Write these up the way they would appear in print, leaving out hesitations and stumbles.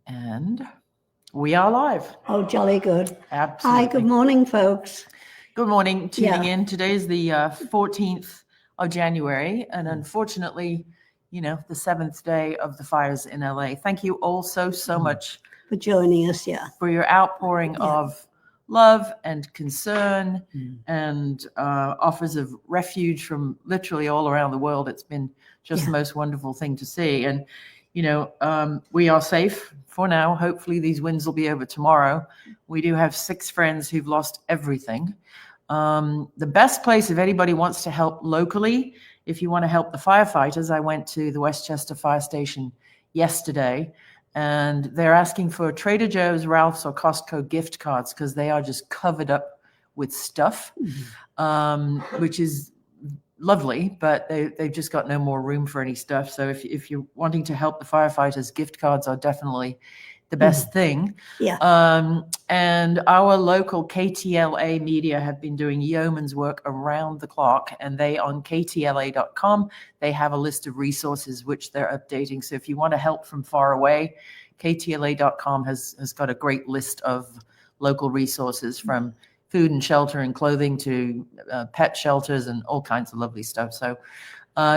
And we are live. Oh, jolly good. Absolutely. Hi, good morning, folks. Good morning, tuning in. Today's the 14th of January, and unfortunately, the 7th day of the fires in LA. Thank you all so much for joining us, for your outpouring of love and concern and offers of refuge from literally all around the world. It's been just the most wonderful thing to see. And we are safe for now. Hopefully these winds will be over tomorrow. We do have 6 friends who've lost everything. The best place, if anybody wants to help locally, if you want to help the firefighters, I went to the Westchester Fire Station yesterday, and they're asking for Trader Joe's, Ralph's, or Costco gift cards because they are just covered up with stuff, which is lovely, but they've just got no more room for any stuff. So if you're wanting to help the firefighters, gift cards are definitely the best thing. And our local KTLA media have been doing yeoman's work around the clock, and they on ktla.com, they have a list of resources which they're updating. So if you want to help from far away, ktla.com has got a great list of local resources, from food and shelter and clothing to pet shelters and all kinds of lovely stuff. So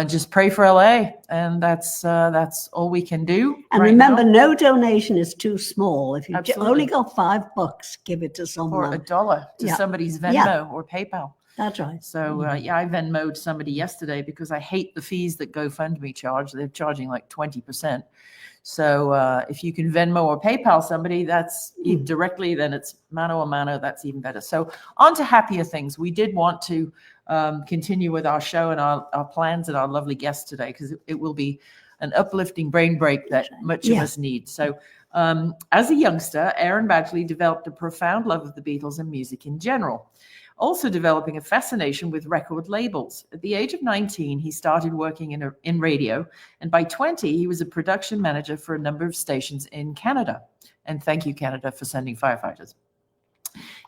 just pray for LA, and that's all we can do. And remember, no donation is too small. If you only got $5, give it to someone. Or $1 to somebody's Venmo or PayPal. That's right. So I Venmo'd somebody yesterday because I hate the fees that GoFundMe charge. They're charging like 20%. So if you can Venmo or PayPal somebody, that's directly, then it's mano a mano. That's even better. So on to happier things. We did want to continue with our show and our plans and our lovely guests today, because it will be an uplifting brain break that much of us need. So as a youngster, Aaron Badgley developed a profound love of the Beatles and music in general, also developing a fascination with record labels. At the age of 19, he started working in radio, and by 20, he was a production manager for a number of stations in Canada. And thank you, Canada, for sending firefighters.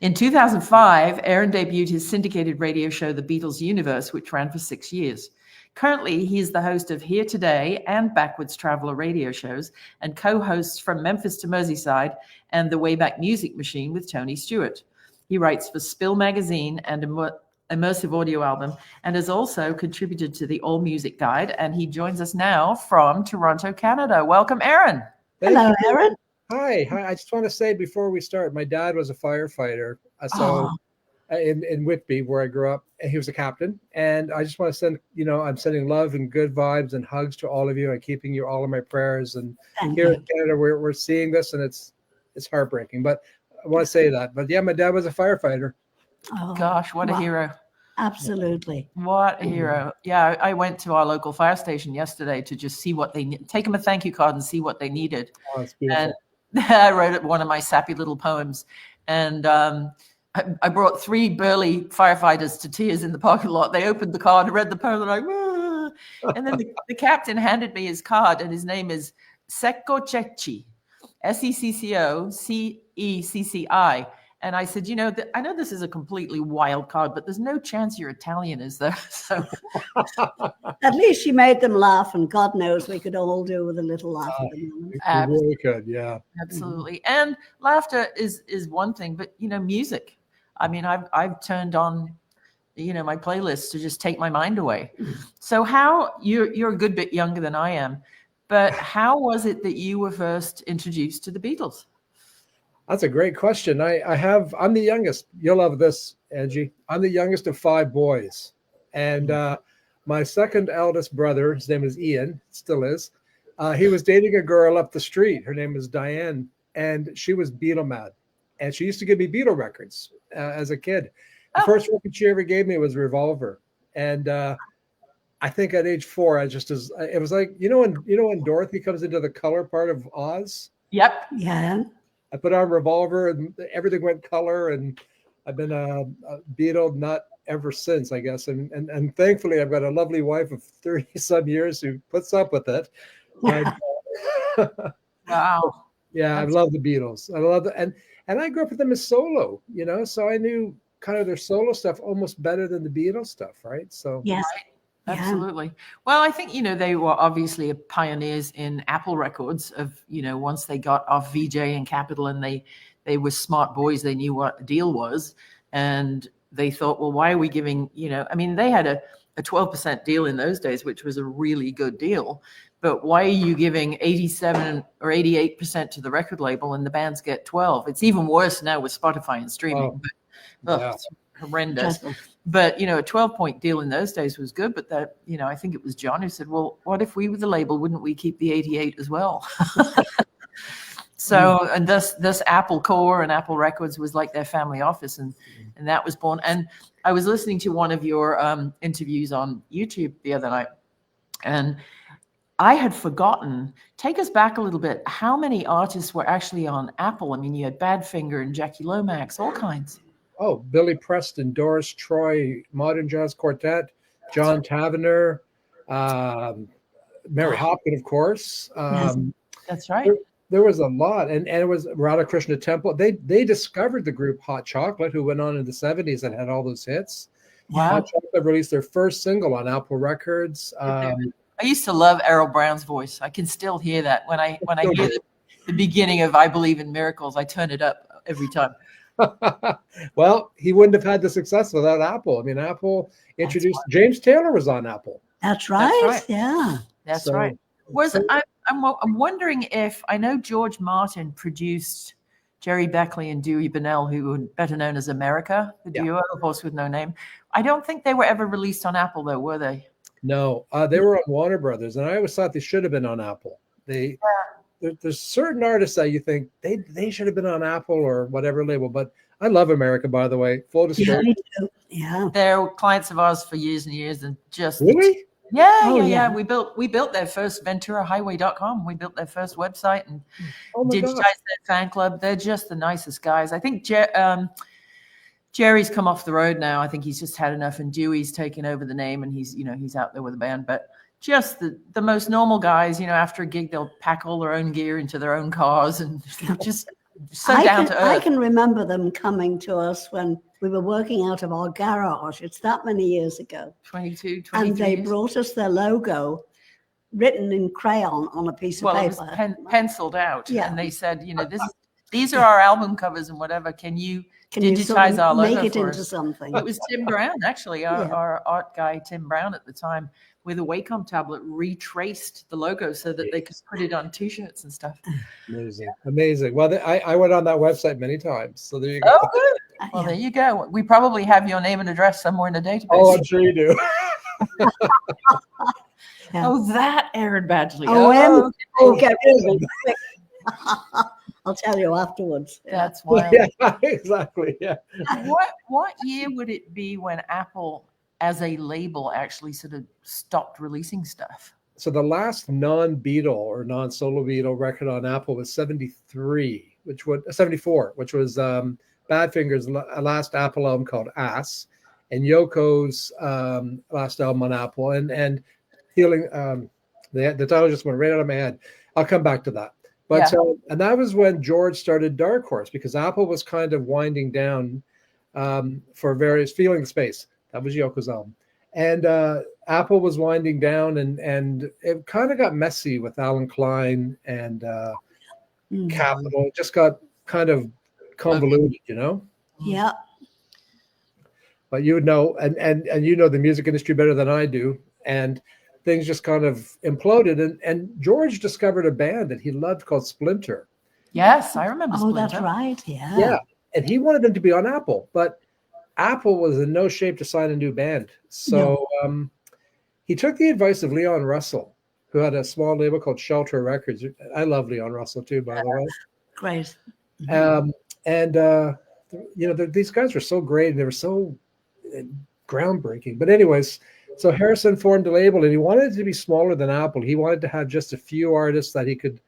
In 2005, Aaron debuted his syndicated radio show, The Beatles Universe, which ran for 6 years. Currently, he is the host of Here Today and Backwards Traveler radio shows, and co-hosts From Memphis to Merseyside and The Wayback Music Machine with Tony Stewart. He writes for Spill Magazine and Immersive Audio Album, and has also contributed to the All Music Guide. And he joins us now from Toronto, Canada. Welcome, Aaron. Hello, Aaron. Hi. I just want to say before we start, my dad was a firefighter. In Whitby, where I grew up, and he was a captain. And I just want to send, I'm sending love and good vibes and hugs to all of you, and keeping you all in my prayers. And here in Canada, we're seeing this, and it's heartbreaking. But I want to say that. But yeah, my dad was a firefighter. Oh, gosh, what a hero. Absolutely. What a hero. Yeah, I went to our local fire station yesterday to just see what they need, take them a thank you card and see what they needed. Oh, that's beautiful. And I wrote one of my sappy little poems. And I brought 3 burly firefighters to tears in the parking lot. They opened the card, read the poem, and and then the captain handed me his card, and his name is Secco Cecchi, Seccocci. And I said, I know this is a completely wild card, but there's no chance you're Italian, is there? So at least you made them laugh, and God knows we could all do with a little laugh. We really could, yeah. Absolutely. And laughter is one thing, but music. I mean, I've turned on, my playlist to just take my mind away. So how you're a good bit younger than I am, but how was it that you were first introduced to the Beatles? That's a great question. I'm the youngest. You'll love this, Angie. I'm the youngest of 5 boys. And my second eldest brother, his name is Ian, still is. He was dating a girl up the street. Her name was Diane, and she was Beetle mad. And she used to give me Beetle records as a kid. The first record she ever gave me was Revolver. And I think at age 4, it was like, when Dorothy comes into the color part of Oz? Yep. Yeah. I put on Revolver, and everything went color, and I've been a Beatle nut ever since, I guess. And thankfully, I've got a lovely wife of 30-some years who puts up with it. Wow. Yeah, I love the Beatles. I love it. And I grew up with them as solo, so I knew kind of their solo stuff almost better than the Beatles stuff, right? So yes. Absolutely. Well, I think, they were obviously pioneers in Apple Records of, once they got off VJ and Capitol, and they were smart boys. They knew what the deal was. And they thought, well, why are we giving, they had a 12% deal in those days, which was a really good deal. But why are you giving 87 or 88% to the record label and the bands get 12? It's even worse now with Spotify and streaming. It's horrendous. But, a 12-point deal in those days was good. But that, I think it was John who said, well, what if we were the label? Wouldn't we keep the 88 as well? So, and this Apple Core and Apple Records was like their family office, and that was born. And I was listening to one of your interviews on YouTube the other night, and I had forgotten, take us back a little bit, how many artists were actually on Apple? I mean, you had Badfinger and Jackie Lomax, all kinds. Oh, Billy Preston, Doris Troy, Modern Jazz Quartet, John Tavener, Mary Hopkin, of course. That's right. There was a lot, and it was Radhakrishna Temple. They discovered the group Hot Chocolate, who went on in the 70s and had all those hits. Wow. Hot Chocolate released their first single on Apple Records. I used to love Errol Brown's voice. I can still hear that. When I hear the beginning of I Believe in Miracles, I turn it up every time. Well, he wouldn't have had the success without Apple. I mean, Apple introduced James Taylor was on Apple. That's right. Yeah. That's right. I'm wondering if, I know George Martin produced Jerry Beckley and Dewey Bunnell, who were better known as America, the duo, Horse with No Name. I don't think they were ever released on Apple, though, were they? No, they were on Warner Brothers, and I always thought they should have been on Apple. There's certain artists that you think they should have been on Apple or whatever label, but I love America, by the way. Full disclosure. Yeah. They're clients of ours for years and years, and just really. Yeah. We built their first VenturaHighway.com. We built their first website and digitized their fan club. They're just the nicest guys. I think Jerry's come off the road now. I think he's just had enough, and Dewey's taken over the name, and he's out there with a band. But just the most normal guys, after a gig, they'll pack all their own gear into their own cars, and just so down to earth. I can remember them coming to us when we were working out of our garage. It's that many years ago. 23 And they years. brought us their logo written in crayon on a piece of paper. It was penciled out. Yeah. And they said, these are our album covers and whatever. Can you digitize our logo make it for into us? something? It was Tim Brown, actually, our art guy, Tim Brown at the time, with a Wacom tablet, retraced the logo so that they could put it on T-shirts and stuff. Amazing. Well, I went on that website many times, so there you go. Oh, good. Well, there you go. We probably have your name and address somewhere in the database. Oh, I'm sure you do. Oh, that Aaron Badgley. Get rid of it. I'll tell you afterwards. That's wild. Yeah, exactly. Yeah. What year would it be when Apple, as a label, actually sort of stopped releasing stuff? So the last non-Beatle or non-solo Beatle record on Apple was 73, 74, which was Badfinger's last Apple album called Ass, and Yoko's last album on Apple, and Healing. The title just went right out of my head. I'll come back to that. But and that was when George started Dark Horse, because Apple was kind of winding down for various Feeling Space. That was Yoko's album. And Apple was winding down, and it kind of got messy with Alan Klein and Capitol. It just got kind of convoluted, Yeah. But you would know, and you know the music industry better than I do, and things just kind of imploded. And George discovered a band that he loved called Splinter. Yes, I remember Splinter. Oh, that's right. Yeah. Yeah, and he wanted them to be on Apple, but Apple was in no shape to sign a new band. So he took the advice of Leon Russell, who had a small label called Shelter Records. I love Leon Russell too, by the way. Great. These guys were so great, and they were so groundbreaking. But anyways, so Harrison formed a label, and he wanted it to be smaller than Apple. He wanted to have just a few artists that he could,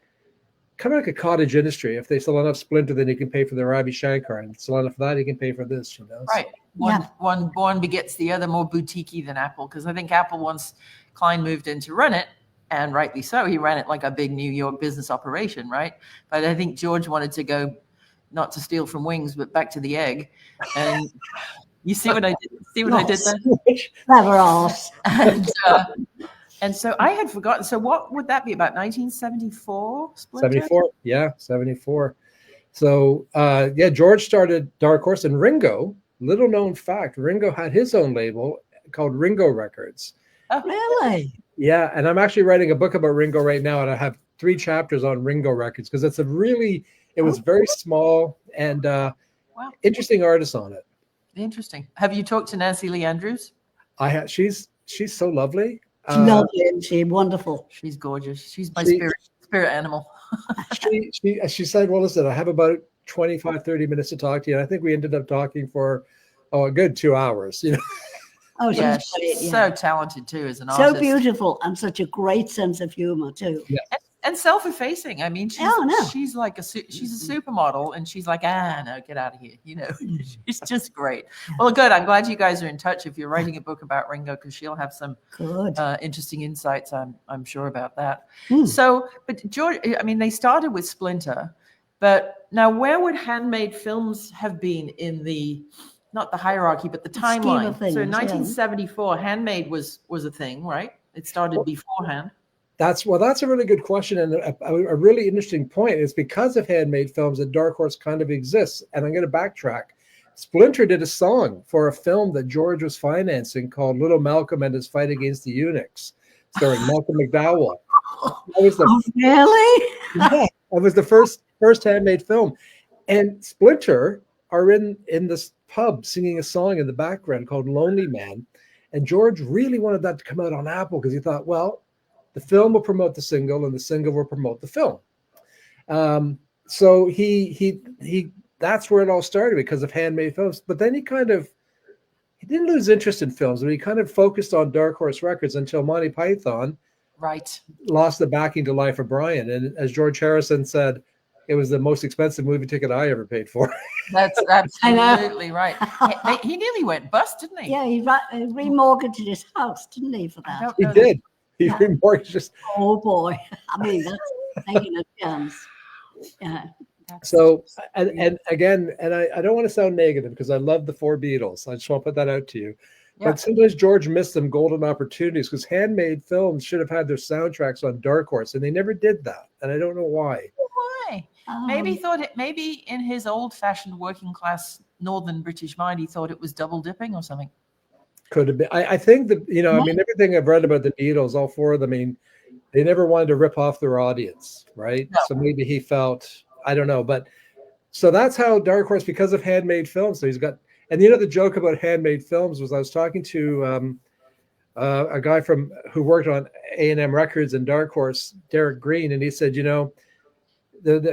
kind of like a cottage industry. If they sell enough Splinter, then he can pay for the Ravi Shankar, and sell enough of that, he can pay for this. Right. One born begets the other, more boutiquey than Apple, because I think Apple, once Klein moved in to run it, and rightly so, he ran it like a big New York business operation, right? But I think George wanted to go, not to steal from Wings, but back to the egg. And You see what I did? See what I did there? Clever ass. And so I had forgotten. So what would that be, about 1974? Splinter? 74. Yeah, 74. So George started Dark Horse, and Ringo, little known fact, Ringo had his own label called Ringo Records. Oh, really? Yeah, and I'm actually writing a book about Ringo right now, and I have 3 chapters on Ringo Records because it was very small and interesting artist on it. Interesting. Have you talked to Nancy Lee Andrews? I have. She's so lovely. Lovely, and she wonderful. She's gorgeous. She's my spirit animal. she said, well, listen, I have about 25, 30 minutes to talk to you. And I think we ended up talking for a good 2 hours, Oh, she's so talented too as an artist. So beautiful and such a great sense of humor too. Yeah. And self-effacing. I mean, she's like she's a supermodel, and she's like, no, get out of here. She's just great. Well, good. I'm glad you guys are in touch. If you're writing a book about Ringo, because she'll have some interesting insights. I'm sure about that. So, but George, I mean, they started with Splinter, but now where would handmade films have been in not the hierarchy, but the timeline? So in 1974, handmade was a thing, right? It started beforehand. That's a really good question, and a really interesting point. Is because of handmade films that Dark Horse kind of exists. And I'm going to backtrack. Splinter did a song for a film that George was financing called Little Malcolm and His Fight Against the Eunuchs, starring Malcolm McDowell. Really? Yeah, it was the first handmade film. And Splinter are in this pub singing a song in the background called Lonely Man. And George really wanted that to come out on Apple because he thought, well, the film will promote the single, and the single will promote the film. So he that's where it all started, because of handmade films. But then he didn't lose interest in films, but he kind of focused on Dark Horse Records until Monty Python lost the backing to Life of Brian. And as George Harrison said, it was the most expensive movie ticket I ever paid for. That's absolutely right. He nearly went bust, didn't he? Yeah, he remortgaged his house, didn't he, for that? He did. He remortgaged his. Oh boy! I mean, that's taking a chance. Yeah. So and again, I don't want to sound negative because I love the 4 Beatles. I just want to put that out to you. Yeah. But sometimes George missed some golden opportunities, because handmade films should have had their soundtracks on Dark Horse, and they never did that. And I don't know why. Why? Maybe in his old-fashioned working-class northern British mind, he thought it was double dipping or something. Could have been. I think that, I mean, everything I've read about the Beatles, all 4 of them, I mean, they never wanted to rip off their audience, right? No. So maybe he felt, I don't know, but so that's how Dark Horse, because of handmade films. So he's got, and the joke about handmade films was, I was talking to a guy who worked on A&M Records and Dark Horse, Derek Green, and he said,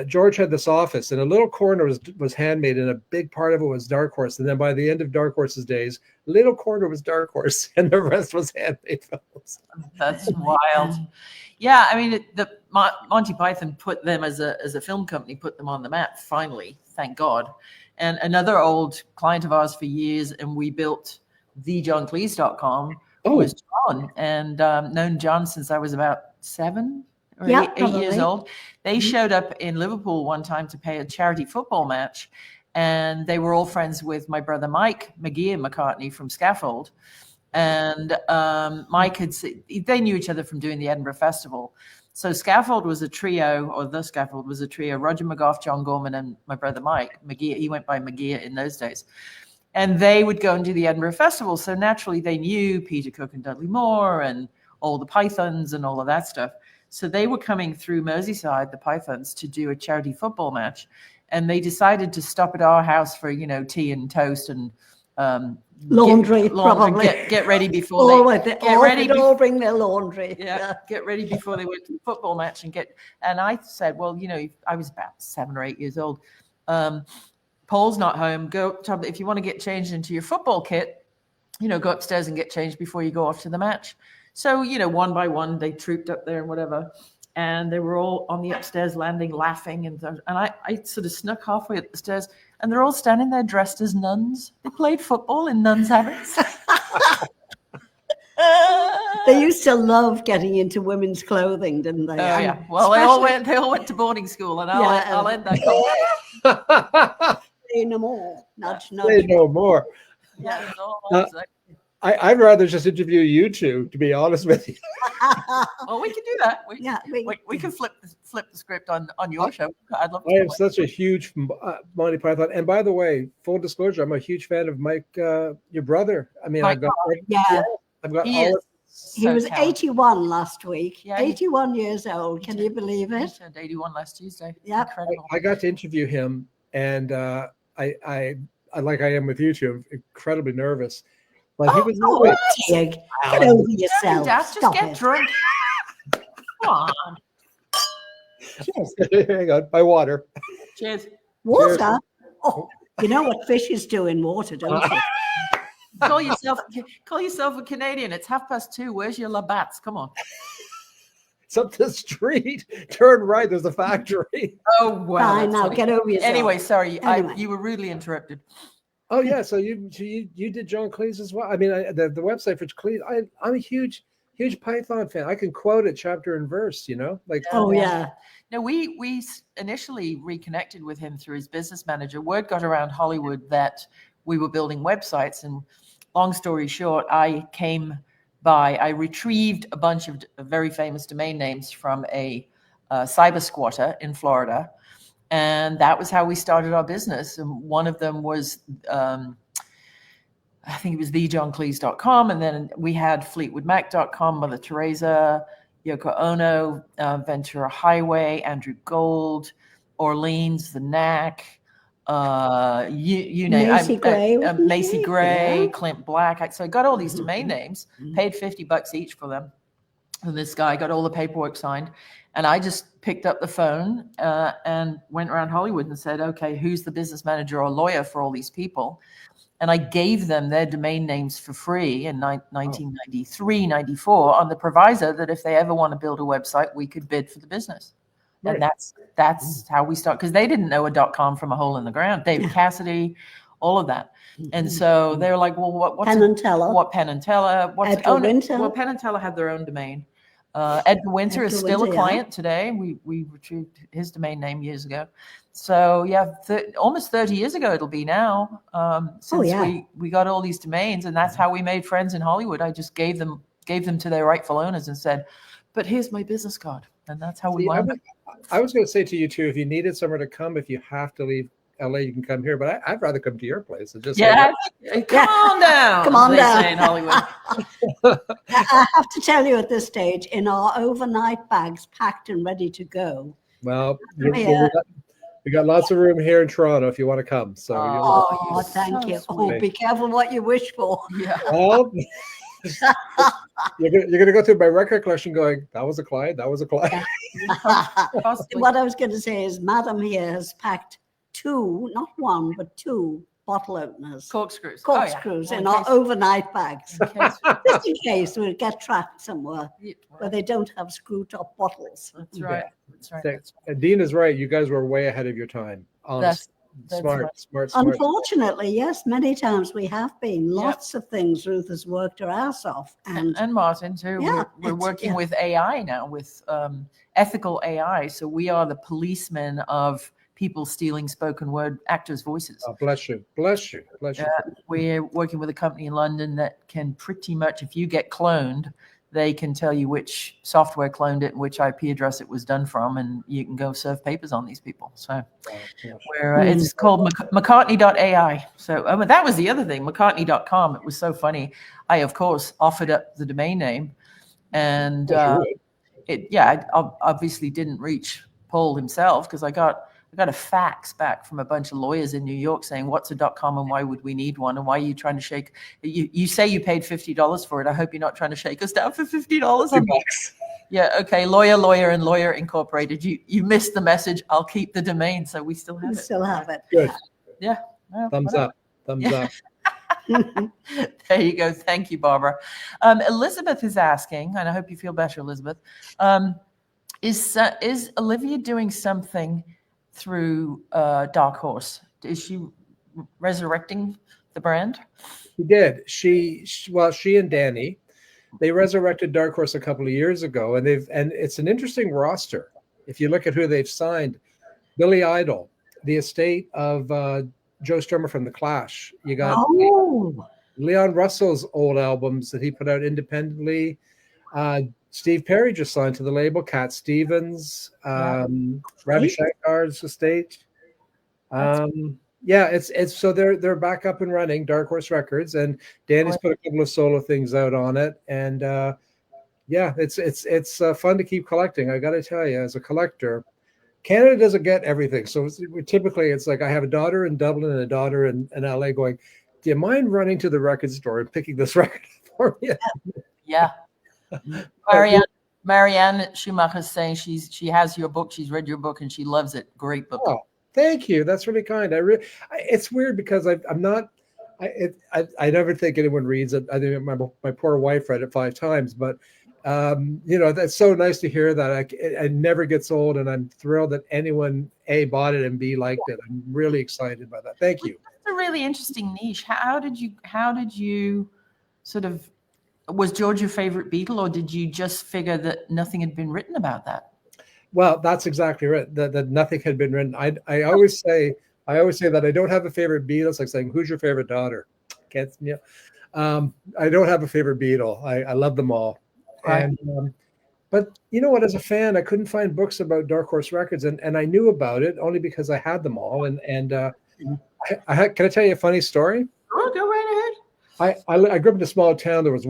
George had this office, and a little corner was handmade, and a big part of it was Dark Horse. And then by the end of Dark Horse's days, little corner was Dark Horse, and the rest was handmade films. That's wild. Yeah, I mean, Monty Python put them as a film company, put them on the map finally, thank God. And another old client of ours for years, and we built thejohncleese.com, was John, and known John since I was about 7 or 8 years old. They showed up in Liverpool one time to pay a charity football match, and they were all friends with my brother Mike McGee and McCartney from Scaffold. And Mike they knew each other from doing the Edinburgh Festival. So Scaffold was a trio, Roger McGough, John Gorman, and my brother Mike McGee. He went by McGee in those days. And they would go and do the Edinburgh Festival. So naturally they knew Peter Cook and Dudley Moore and all the Pythons and all of that stuff. So they were coming through Merseyside, the Pythons, to do a charity football match. And they decided to stop at our house for, tea and toast and laundry, probably. Get ready before they all bring their laundry. Yeah, get ready before they went to the football match and I said, well, I was about 7 or 8 years old. Paul's not home. If you want to get changed into your football kit, go upstairs and get changed before you go off to the match. So, one by one, they trooped up there and whatever. And they were all on the upstairs landing laughing. And I sort of snuck halfway up the stairs, and they're all standing there dressed as nuns. They played football in nuns' habits. They used to love getting into women's clothing, didn't they? Oh, yeah. Well, they all went to boarding school, and I'll end that comment. Say no more. Nudge. Say no more. Yeah, that's all I'm saying. I'd rather just interview you two, to be honest with you. Well, we can do that. We can flip the script on your show. I'd love to. I am such a huge Monty Python. And by the way, full disclosure, I'm a huge fan of Mike, your brother. I mean, I've got he all of He was 81 last week. Yeah, 81 years old. Can you believe He it? turned 81 last Tuesday. Yeah. Incredible. I got to interview him, and I like I am with you two, I'm incredibly nervous. But he was always, Tig, get over yourself. Just Stop get it. drunk. Come on. Cheers. hang on, my water. Cheers. Water? Cheers. Oh, you know what fishes do in water, don't you? Call yourself a Canadian. It's 2:30. Where's your Labatt's? Come on. It's up the street. Turn right. There's a factory. Oh wow. Fine, now get over yourself. Anyway, sorry, Anyway. you were rudely interrupted. Oh yeah, so you did John Cleese as well. I mean, the website for Cleese. I'm a huge Python fan. I can quote it chapter and verse. You know, like Oh yeah. No, we initially reconnected with him through his business manager. Word got around Hollywood that we were building websites, and long story short, I retrieved a bunch of very famous domain names from a cyber squatter in Florida. And that was how we started our business. And one of them was, I think it was thejohncleese.com. And then we had fleetwoodmac.com, Mother Teresa, Yoko Ono, Ventura Highway, Andrew Gold, Orleans, The Knack, you name Macy Gray, Macy Gray, yeah. Clint Black. So I got all these domain names, paid $50 each for them. And this guy got all the paperwork signed. And I just picked up the phone and went around Hollywood and said, okay, who's the business manager or lawyer for all these people? And I gave them their domain names for free in 1993, 94 on the proviso that if they ever want to build a website, we could bid for the business. Right. And that's how we start, because they didn't know a .com from a hole in the ground. David Cassidy, all of that. And so they were like, well, what's Penn and Teller. What Penn and Teller? Edgar Winter. Well, Penn and Teller had their own domain. Edgar Winter is still a client today. We retrieved his domain name years ago. So yeah, almost 30 years ago it'll be now, since we got all these domains, and that's how we made friends in Hollywood. I just gave them to their rightful owners and said, but here's my business card. And that's how we learned. I was going to say to you too, if you needed somewhere to come, if you have to leave LA, you can come here, but I'd rather come to your place. Just come on down. Come on down. Say in Hollywood. I have to tell you at this stage, in our overnight bags packed and ready to go. Well, we got lots of room here in Toronto if you want to come. So thank you. Sweet. Oh, be careful what you wish for. Yeah. well, you're gonna go through my record collection going, that was a client, that was a client. What I was going to say is Madam here has packed 2, not 1, but 2 bottle openers. Corkscrews. In our overnight bags. Just in case we get trapped somewhere where they don't have screw top bottles. That's right. That's right. And Dean is right. You guys were way ahead of your time. That's Smart. Unfortunately, yes, many times we have been. Lots of things Ruth has worked her ass off. And Martin too. Yeah, we're working with AI now, with ethical AI. So we are the policemen of people stealing spoken word actors' voices. Oh, bless you. We're working with a company in London that can pretty much, if you get cloned, they can tell you which software cloned it and which IP address it was done from, and you can go serve papers on these people. So it's called McCartney.ai. So that was the other thing, McCartney.com. It was so funny. I, of course, offered up the domain name, and I obviously didn't reach Paul himself, because I got a fax back from a bunch of lawyers in New York saying, what's a .com and why would we need one? And why are you trying to shake? You say you paid $50 for it. I hope you're not trying to shake us down for $50. Yeah, okay. Lawyer and Lawyer Incorporated. You missed the message. I'll keep the domain. So we still have it. Still have it. Good. Yeah. Well, Thumbs up. There you go. Thank you, Barbara. Elizabeth is asking, and I hope you feel better, Elizabeth. Is Olivia doing something through Dark Horse? Is she resurrecting the brand? She did. She and Dhani, they resurrected Dark Horse a couple of years ago, and it's an interesting roster. If you look at who they've signed, Billy Idol, the estate of Joe Strummer from The Clash. You got Oh, Leon Russell's old albums that he put out independently. Steve Perry just signed to the label. Cat Stevens, Ravi Shankar's estate. It's so they're back up and running. Dark Horse Records, and Danny's put a couple of solo things out on it, and it's fun to keep collecting. I got to tell you, as a collector, Canada doesn't get everything. So typically, it's like I have a daughter in Dublin and a daughter in LA going, do you mind running to the record store and picking this record for me? Yeah. Marianne Schumacher is saying she has your book. She's read your book and she loves it. Great book. Oh, thank you. That's really kind. It's weird because I never think anyone reads it. I think my poor wife read it 5 times, but that's so nice to hear that. It never gets old, and I'm thrilled that anyone A, bought it, and B, liked it. I'm really excited by that. Thank you. That's a really interesting niche. How did you sort of, was George your favorite Beatle, or did you just figure that nothing had been written about that? Well, that's exactly right. That nothing had been written. I always say that I don't have a favorite Beatle. It's like saying, who's your favorite daughter? I don't have a favorite Beatle. I love them all. Right. And but you know what? As a fan, I couldn't find books about Dark Horse Records, and I knew about it only because I had them all. And can I tell you a funny story? Oh, go right ahead. I grew up in a small town. There was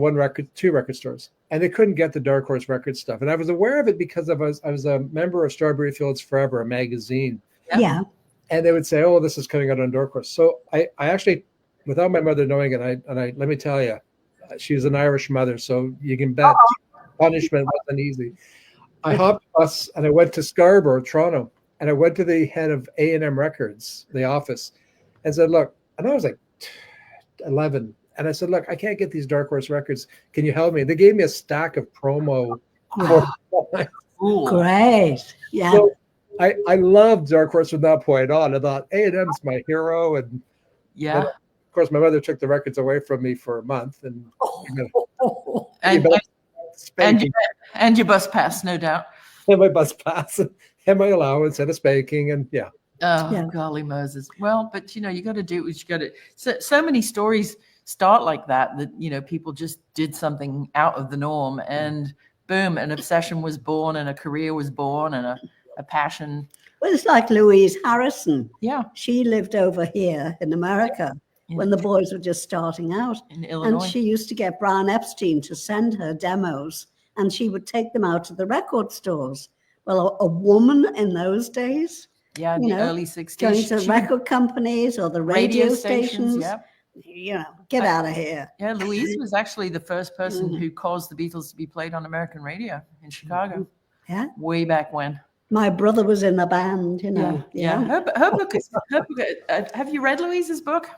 2 record stores, and they couldn't get the Dark Horse Records stuff. And I was aware of it because I was a member of Strawberry Fields Forever, a magazine. Yeah. And they would say, "Oh, this is coming out on Dark Horse." So I actually, without my mother knowing it, I let me tell you, she's an Irish mother, so you can bet punishment wasn't easy. I hopped a bus and I went to Scarborough, Toronto, and I went to the head of A&M Records, the office, and said, "Look," and I was like 11, and I said, "Look, I can't get these Dark Horse Records. Can you help me?" They gave me a stack of promo. Great. Yeah. So I loved Dark Horse from that point on. I thought A&M's my hero, and yeah. Of course, my mother took the records away from me for a month, and and your bus pass, no doubt. And my bus pass, and my allowance, and a spanking, and yeah. Oh, yeah. Golly Moses. Well, but you got to do what you got to. So many stories start like that people just did something out of the norm, and boom, an obsession was born, and a career was born, and a passion. Well, it's like Louise Harrison. Yeah. She lived over here in America when the boys were just starting out. In Illinois. And she used to get Brian Epstein to send her demos, and she would take them out to the record stores. Well, a woman in those days, in the early 60s, going to record companies or the radio stations. Yeah. Get out of here. Yeah, Louise was actually the first person who caused the Beatles to be played on American radio in Chicago. Yeah. Way back when. My brother was in a band, Yeah. Her book is. Have you read Louise's book?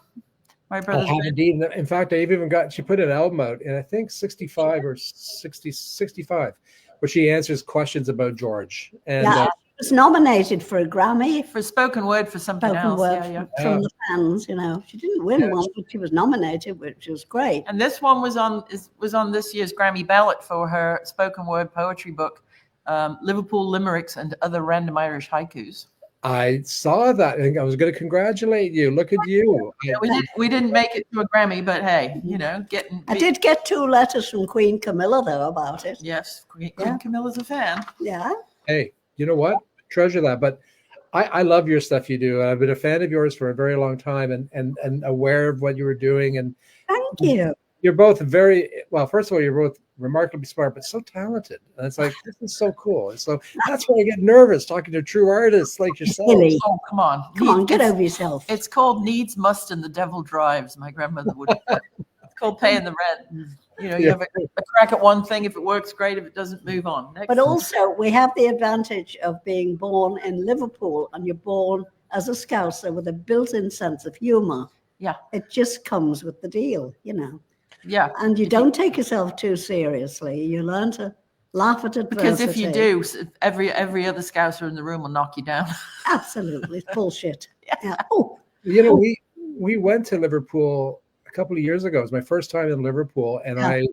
My brother's. I have indeed. In fact, she put an album out in I think 65 or 65, where she answers questions about George. And she was nominated for a Grammy for spoken word for something else. From the fans. She didn't win one, but she was nominated, which was great. And this one was on this year's Grammy ballot for her spoken word poetry book, Liverpool Limericks and Other Random Irish Haikus. I saw that, and I was going to congratulate you. Look at you. We didn't make it to a Grammy, but hey, I did get 2 letters from Queen Camila though about it. Yes, Queen Camilla's a fan. Yeah. Hey, you know what? Treasure that. But I love your stuff you do. I've been a fan of yours for a very long time, and aware of what you were doing. And thank you. You're both first of all, you're both remarkably smart, but so talented. And it's like, this is so cool. And so that's why I get nervous talking to true artists like yourself. Really? Oh, come on, get over yourself. It's called needs, must, and the devil drives. My grandmother would. It's called paying the rent. You have a crack at one thing. If it works, great. If it doesn't, move on. Next. But also, we have the advantage of being born in Liverpool, and you're born as a Scouser with a built-in sense of humor. Yeah. It just comes with the deal, Yeah. And you don't take yourself too seriously. You learn to laugh at adversity. Because if you do, every other Scouser in the room will knock you down. Absolutely. It's bullshit. Yeah. We went to Liverpool a couple of years ago. It was my first time in Liverpool, and I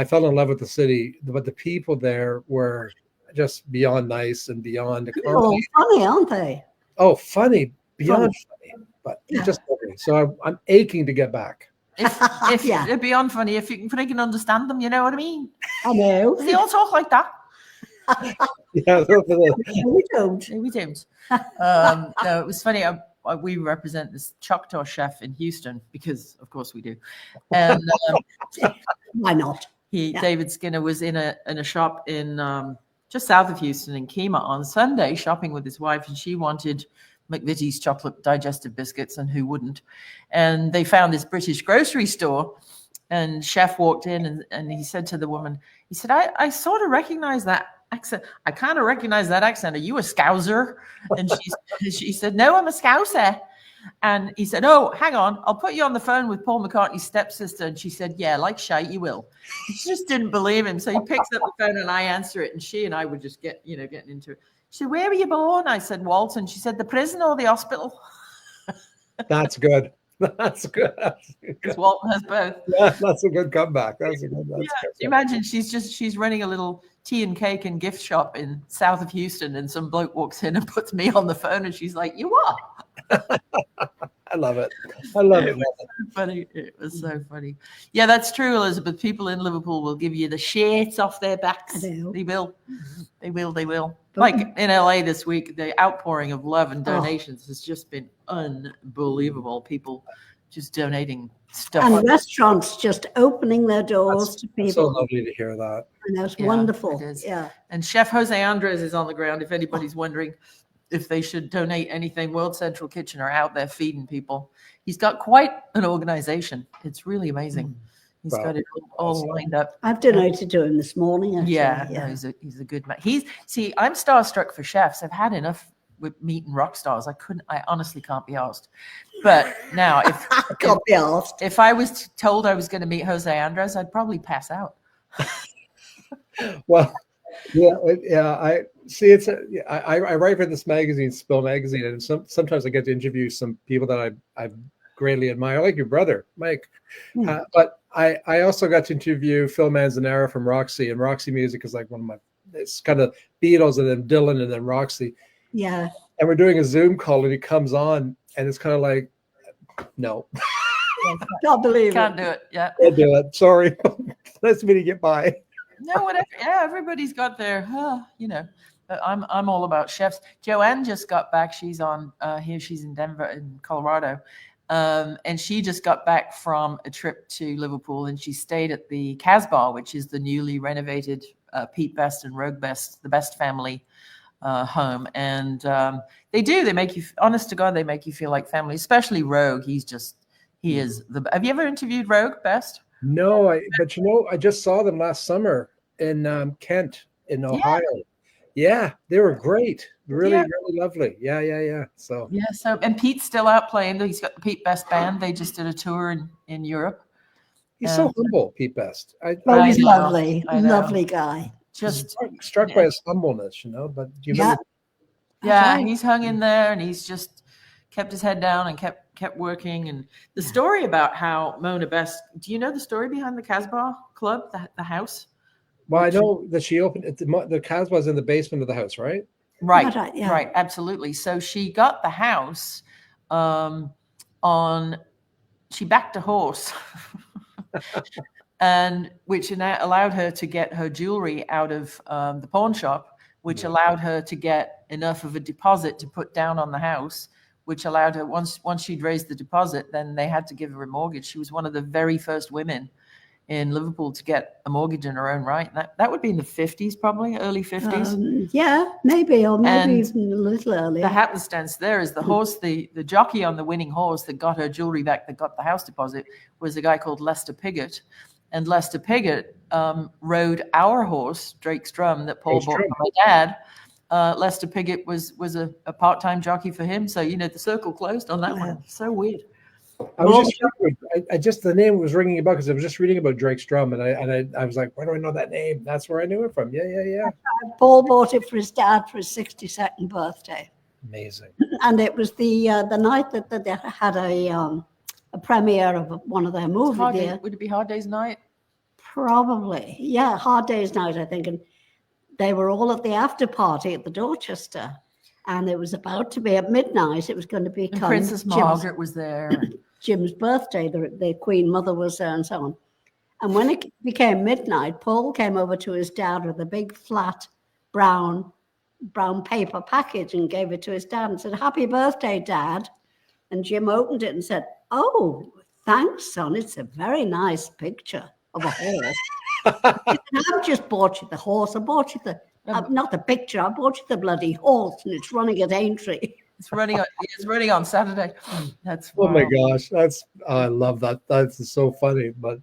fell in love with the city, but the people there were just beyond nice and beyond. Oh, funny, aren't they? Oh, funny. Beyond funny. but he just told me. So I'm aching to get back. If Yeah. it'd be funny if you can freaking understand them, you know what I mean? I know. They all talk like that. Yeah, We don't. No, we don't. No, it was funny. We represent this Choctaw chef in Houston because, of course, we do. And Why not? David Skinner was in a shop in just south of Houston in Kemah on Sunday shopping with his wife, and she wanted McVitie's chocolate digestive biscuits, and who wouldn't? And they found this British grocery store, and chef walked in and he said to the woman, he said, I sort of recognize that accent. I kind of recognize that accent. Are you a Scouser? And she said, no, I'm a Scouser. And he said, oh, hang on, I'll put you on the phone with Paul McCartney's stepsister. And she said, yeah, like shite, you will. She just didn't believe him. So he picks up the phone and I answer it. And she and I would just getting into it. She said, where were you born? I said, Walton. She said, the prison or the hospital? That's good. That's good. Because Walton has both. Yeah, that's a good comeback. That's a good. That's good. Imagine she's running a little tea and cake and gift shop in south of Houston, and some bloke walks in and puts me on the phone, and she's like, "You are." I love it. I love it. Funny. It was so funny. Yeah, that's true, Elizabeth. People in Liverpool will give you the shirts off their backs. They will. They will. Like in LA this week, the outpouring of love and donations has just been unbelievable. People just donating stuff. And restaurants just opening their doors to people. So lovely to hear that. And that's wonderful. It is. Yeah. And Chef Jose Andres is on the ground. If anybody's wondering if they should donate anything, World Central Kitchen are out there feeding people. He's got quite an organization. It's really amazing. He's got it all lined up. I've donated to him this morning. Actually. Yeah. No, he's a good man. I'm starstruck for chefs. I've had enough with meeting rock stars. I honestly can't be asked. But now if I was told I was going to meet Jose Andres, I'd probably pass out. Well, yeah. I see. I write for this magazine, Spill Magazine, and sometimes I get to interview some people that I greatly admire, like your brother, Mike. But I also got to interview Phil Manzanera from Roxy, and Roxy Music is like one of my. It's kind of Beatles and then Dylan and then Roxy. Yeah. And we're doing a Zoom call, and he comes on, and it's kind of like, no. Can't believe Can't do it. Yeah. Can't do it. Sorry. Nice me to get by. No, whatever. Yeah, everybody's got their, I'm all about chefs. Joanne just got back. She's on here. She's in Denver, in Colorado. And she just got back from a trip to Liverpool, and she stayed at the Casbah, which is the newly renovated Pete Best and Rogue Best, the Best family home. And they make you, honest to God, they make you feel like family, especially Rogue. He is have you ever interviewed Rogue Best? No, but I just saw them last summer in Kent, in Ohio. Yeah, they were great. Really, really lovely. Yeah. So and Pete's still out playing. He's got the Pete Best band. They just did a tour in Europe. He's so humble, Pete Best. He's lovely. Lovely guy. Just struck by his humbleness, but he's hung in there, and he's just kept his head down and kept working. And the story about how Mona Best, do you know the story behind the Casbah Club, the house? Well, I know that she opened it. The Casbah's in the basement of the house, right? Right, right, absolutely. So she got the house she backed a horse, and which allowed her to get her jewelry out of the pawn shop, which allowed her to get enough of a deposit to put down on the house, which allowed her, once she'd raised the deposit, then they had to give her a mortgage. She was one of the very first women in Liverpool to get a mortgage in her own right. That would be in the 50s, probably early 50s. Maybe, or maybe even a little earlier. The happenstance there is the horse, the jockey on the winning horse that got her jewelry back, that got the house deposit, was a guy called Lester Piggott. And Lester Piggott rode our horse, Drake's Drum, that Paul bought for my dad. Lester Piggott was a part-time jockey for him. So, the circle closed on that one. So weird. I was the name was ringing a bell because I was just reading about Drake's Drum, and I was like, where do I know that name? That's where I knew it from. Yeah. Paul bought it for his dad for his 62nd birthday. Amazing. And it was the night that they had a premiere of one of their movies. Would it be Hard Day's Night? Probably. Yeah, Hard Day's Night, I think. And they were all at the after party at the Dorchester. And it was about to be at midnight. It was going to be And Princess Margaret was there. Jim's birthday. The Queen Mother was there and so on. And when it became midnight, Paul came over to his dad with a big flat brown paper package and gave it to his dad and said, "Happy birthday, Dad." And Jim opened it and said, "Oh, thanks, son. It's a very nice picture of a horse." He said, "I've just bought you the horse. I bought you not the picture. I bought you the bloody horse, and it's running at Aintree." It's running on Saturday. That's Oh my wild. gosh, I love that. That's so funny, but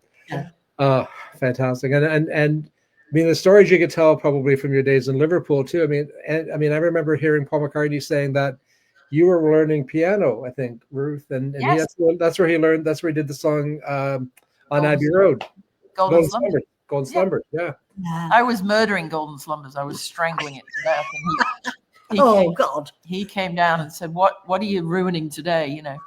fantastic. And I mean, the stories you could tell probably from your days in Liverpool too. I mean, I remember hearing Paul McCartney saying that you were learning piano, I think, Ruth, and Yes. that's where he learned. That's where he did the song on Golden Abbey Road, Golden Slumber. Golden Slumber. Yeah. I was murdering Golden Slumbers. I was strangling it to death. And Oh God! he came down and said, "What are you ruining today?" You know,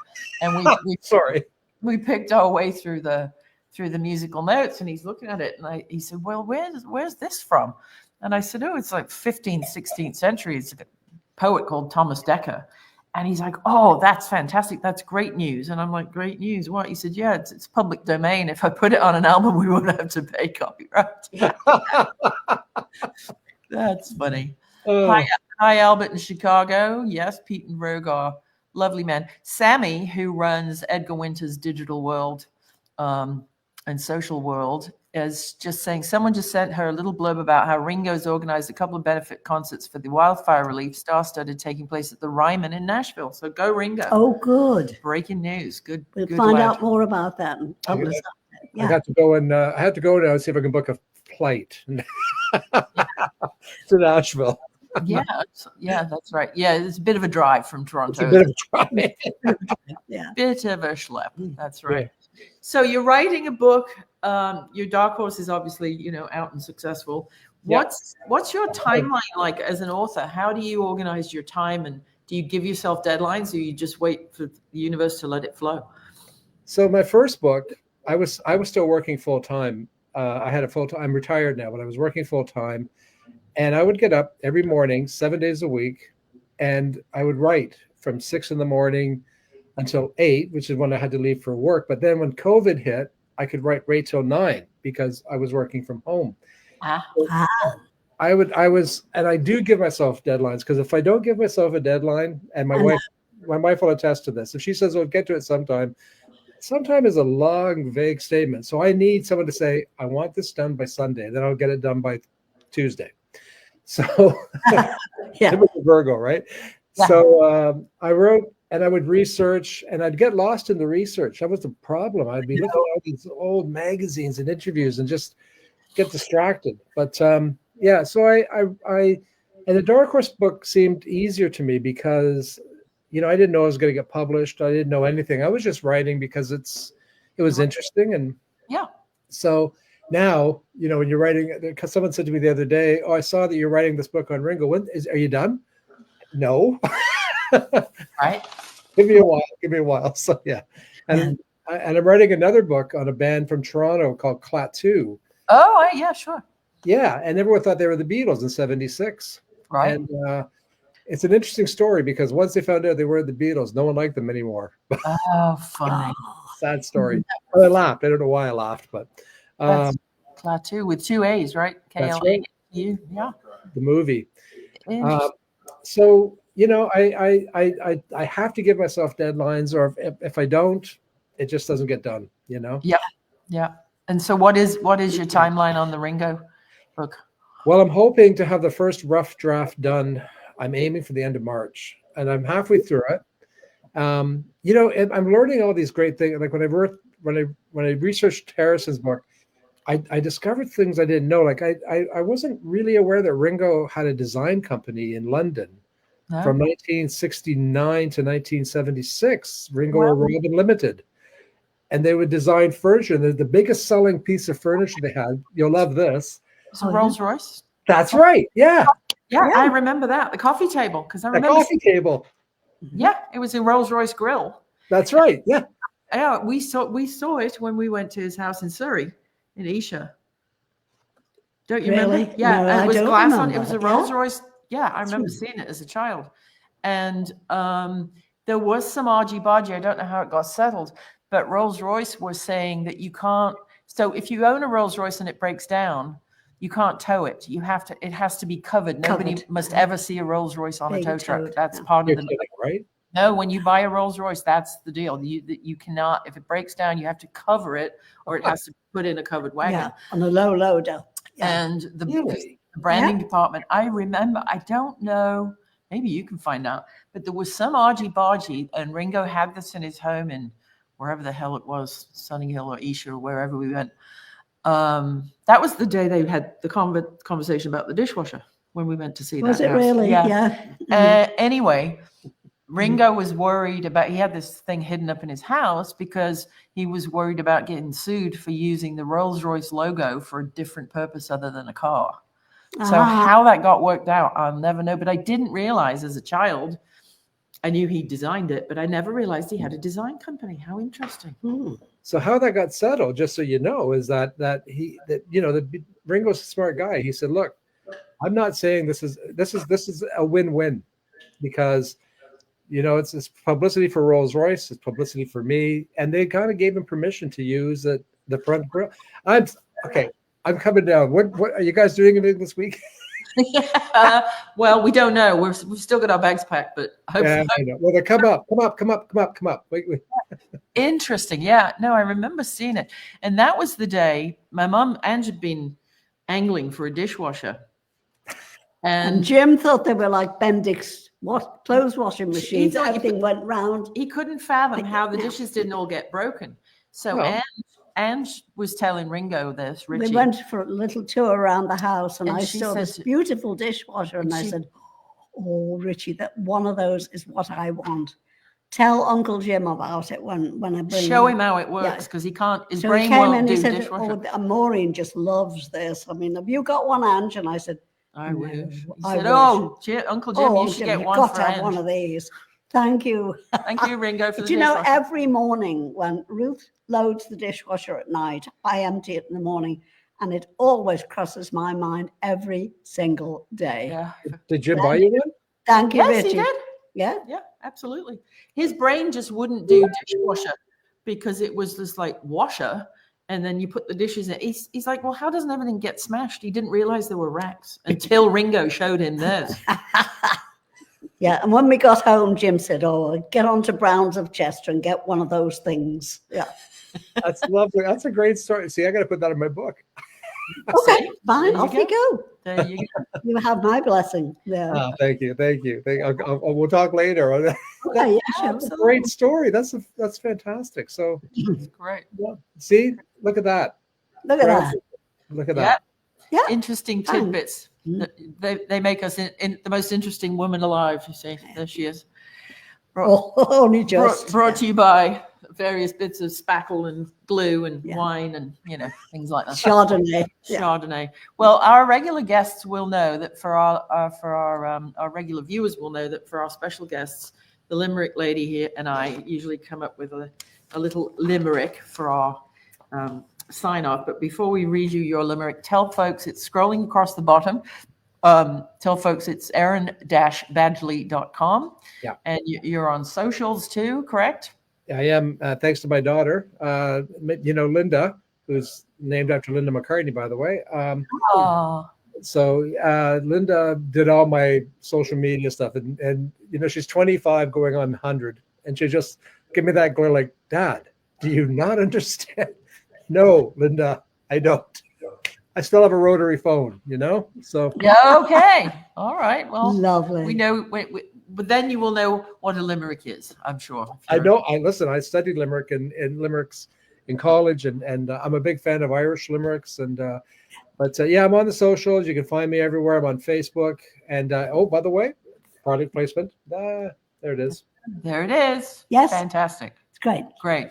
and we Sorry. we picked our way through the musical notes, and he's looking at it, and he said, "Well, where's this from?" And I said, "Oh, it's like 15th, 16th century. It's a poet called Thomas Dekker." And he's like, "Oh, that's fantastic. That's great news." And I'm like, "Great news? What?" He said, "Yeah, it's public domain. If I put it on an album, we won't have to pay copyright." That's funny. Hi, Albert in Chicago. Yes, Pete and Rogue are lovely men. Sammy, who runs Edgar Winter's Digital World and Social World, is just saying someone just sent her a little blurb about how Ringo's organized a couple of benefit concerts for the wildfire relief, star-studded, taking place at the Ryman in Nashville. So go Ringo. Oh, good. Breaking news. Good. We'll good find lad. out more about that and publish that. I have to go and I have to go now and see if I can book a flight to Nashville. Yeah, that's right. Yeah, it's a bit of a drive from Toronto. It's a bit of a drive. Yeah. Bit of a schlep. That's right. Yeah. So you're writing a book. Your Dark Horse is obviously, out and successful. What's your timeline like as an author? How do you organize your time, and do you give yourself deadlines, or you just wait for the universe to let it flow? So my first book, I was still working full time. I had a full time. I'm retired now, but I was working full time, and I would get up every morning, 7 days a week, and I would write from 6 a.m. until 8, which is when I had to leave for work. But then when COVID hit, I could write right till 9 because I was working from home. I do give myself deadlines, because if I don't give myself a deadline, and my wife will attest to this, if she says, "Well, get to it sometime is a long, vague statement. So I need someone to say, "I want this done by Sunday," then I'll get it done by Tuesday. So Yeah. Virgo, right? Yeah. So I wrote, and I would research, and I'd get lost in the research. That was the problem. I'd be looking at all these old magazines and interviews and just get distracted. But so I and the Dark Horse book seemed easier to me because, I didn't know I was going to get published. I didn't know anything. I was just writing because it was interesting. And so now, when you're writing, because someone said to me the other day, "Oh, I saw that you're writing this book on Ringo. Are you done?" No. Right. Give me a while. So yeah. And I'm writing another book on a band from Toronto called Klaatu. Oh, yeah, sure. Yeah. And everyone thought they were the Beatles in 76. Right. And it's an interesting story, because once they found out they weren't the Beatles, no one liked them anymore. Oh, funny. Sad story. Well, I laughed. I don't know why I laughed, but Klaatu with 2 A's, right? That's KLAU. right. Yeah. The movie. Interesting. So I have to give myself deadlines, or if I don't, it just doesn't get done. Yeah. And so what is your timeline on the Ringo book? Well, I'm hoping to have the first rough draft done. I'm aiming for the end of March, and I'm halfway through it. And I'm learning all these great things. Like when I researched Harrison's book, I discovered things I didn't know. Like I wasn't really aware that Ringo had a design company in London from 1969 to 1976, Ringo Robin Limited. And they would design furniture. The biggest selling piece of furniture they had, you'll love this. It's a RollsRoyce. That's right. Yeah. Yeah, I remember that. The coffee table, because I The remember. coffee table. Yeah, it was a RollsRoyce grill. That's right. Yeah. Yeah, we saw it when we went to his house in Surrey, in Esher. Don't you remember? Really? Yeah, No, it was I don't glass on. remember. It was a RollsRoyce. Yeah, I remember seeing it as a child, And there was some argy-bargy. I don't know how it got settled, but Rolls-Royce was saying that you can't. So if you own a Rolls-Royce and it breaks down, you can't tow it. It has to be covered. Nobody must ever see a Rolls-Royce on a tow truck. That's part of the kidding, right? No, when you buy a Rolls-Royce, that's the deal. You cannot, if it breaks down, you have to cover it, or it has to be put in a covered wagon. Yeah, on a low loader. Yeah. And the branding department, I remember, I don't know, maybe you can find out, but there was some argy-bargy, and Ringo had this in his home in wherever the hell it was, Sunninghill or Esher or wherever we went. That was the day they had the conversation about the dishwasher when we went to see that. Was it house. really? Yeah. Anyway, Ringo was worried about, he had this thing hidden up in his house because he was worried about getting sued for using the Rolls-Royce logo for a different purpose other than a car. So how that got worked out, I'll never know. But I didn't realize as a child, I knew he designed it, but I never realized he had a design company. How interesting. So how that got settled, just so you know, is that Ringo's a smart guy. He said, "Look, I'm not saying this is a win-win, because it's publicity for Rolls-Royce, it's publicity for me," and they kind of gave him permission to use the front grill. I'm coming down. What are you guys doing anything this week? Well, we don't know. We've still got our bags packed, but hopefully. Yeah, I know. Well, come up. Wait. Interesting. Yeah. No, I remember seeing it. And that was the day my mom, Angie, had been angling for a dishwasher. And Jim thought they were like Bendix clothes washing machines. Everything went round. He couldn't fathom how the dishes didn't all get broken. So Ange was telling Ringo this, Richie. We went for a little tour around the house, and I saw this beautiful dishwasher, and I said, "Oh, Richie, that one of those is what I want. Tell Uncle Jim about it when I bring Show him how it works, because he can't. His brain he came won't in, do he said, dishwasher. "Oh, Maureen just loves this. I mean, have you got one, Ange?" And I said, I wish. He I said, wish. Uncle Jim, you should get one for got to have one of these. Thank you. Thank you, Ringo, for the Do you dishwasher. know, every morning when Ruth loads the dishwasher at night, I empty it in the morning, and it always crosses my mind every single day. Yeah. Did Jim buy you one? Thank you, Yes, Richie. he did. Yeah. Yeah, absolutely. His brain just wouldn't do dishwasher because it was this like washer, and then you put the dishes in. He's like, well, how doesn't everything get smashed? He didn't realize there were racks until Ringo showed him this. Yeah, and when we got home, Jim said, "Oh, get on to Browns of Chester and get one of those things." Yeah. That's lovely. That's a great story. See, I got to put that in my book. Okay, fine. Off you go. There you go. You have my blessing. Yeah. Thank you. We'll talk later. Okay, yeah, sure. That's a great story. That's fantastic. So Great. yeah. See, look at that. Look at that. Look at that. Yeah. Interesting tidbits. They make us in the most interesting woman alive. You see, there she is. Only just Brought to you by various bits of spackle and glue and wine and things like that. Chardonnay. Chardonnay. Well, our regular guests will know that for our regular viewers will know that for our special guests, the Limerick lady here and I usually come up with a little Limeric for our sign off. But before we read you your Limerick, tell folks it's scrolling across the bottom. Tell folks it's Aaron-Badgley.com. Yeah. And you're on socials too, correct? I am, thanks to my daughter, Linda, who's named after Linda McCartney, by the way. So Linda did all my social media stuff, and she's 25 going on 100, and she just give me that glare like, "Dad, do you not understand?" No, Linda, I don't. I still have a rotary phone, so. Yeah, okay. All right. Well, lovely. We know, but then you will know what a Limerick is, I'm sure. I know. I studied Limerick and Limericks in college, and I'm a big fan of Irish Limericks. But I'm on the socials. You can find me everywhere. I'm on Facebook. And by the way, product placement. There it is. There it is. Yes. Fantastic. It's great.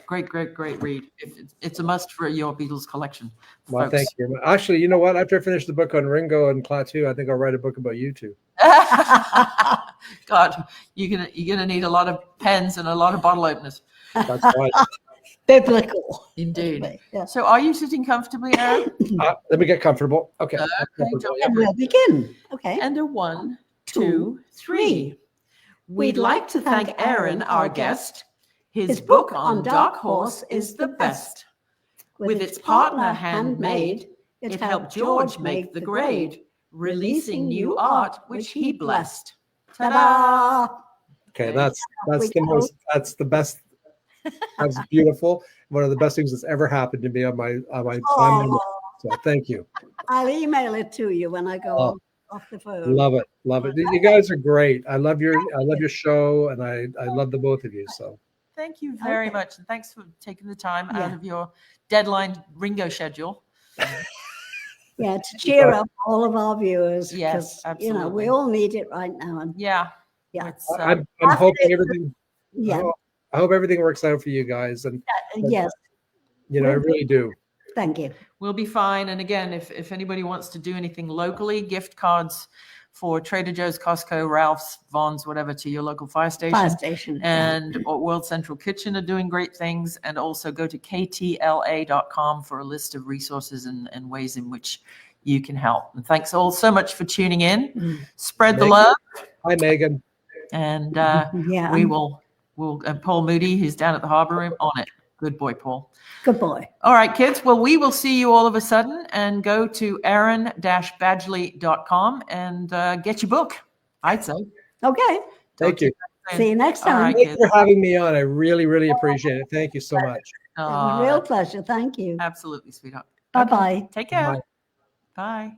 Great read. It's a must for your Beatles collection. Well, folks. thank you. Actually, you know what? After I finish the book on Ringo and Klaatu, I think I'll write a book about you two. God, you're gonna need a lot of pens and a lot of bottle openers. That's right. Biblical. Indeed. Yeah. So, are you sitting comfortably, Aaron? Let me get comfortable. Okay. Okay, And we'll begin. Okay. And a 1, 2, 3. We'd like to thank Aaron, our guest. His book on Dark Horse is the best. With its partner handmade, it helped George make the grade, releasing new art which he blessed. Ta-da! Okay, that's the best. That's beautiful. One of the best things that's ever happened to me on my time. So thank you. I'll email it to you when I go off the phone. Love it. You guys are great. I love your show, and I love the both of you. So thank you very much, and thanks for taking the time out of your deadline Ringo schedule. Yeah, to cheer up all of our viewers. Yes, absolutely. We all need it right now. And yeah. I'm hoping everything. Yeah. I hope everything works out for you guys. And yes, I really do. Thank you. We'll be fine. And again, if anybody wants to do anything locally, gift cards for Trader Joe's, Costco, Ralph's, Vaughn's, whatever, to your local fire station. And World Central Kitchen are doing great things. And also go to ktla.com for a list of resources and ways in which you can help. And thanks all so much for tuning in. Spread the love. Hi, Megan. And we'll Paul Moody, who's down at the Harbor Room, on it. Good boy, Paul. Good boy. All right, kids. Well, we will see you all of a sudden, and go to aaron-badgley.com and get your book, I'd say. Okay. Thank you. See you next time. Right, Thanks for having me on. I really, really appreciate it. Thank you so much. It was a real pleasure. Thank you. Absolutely, sweetheart. Bye-bye. Take care. Bye. Bye.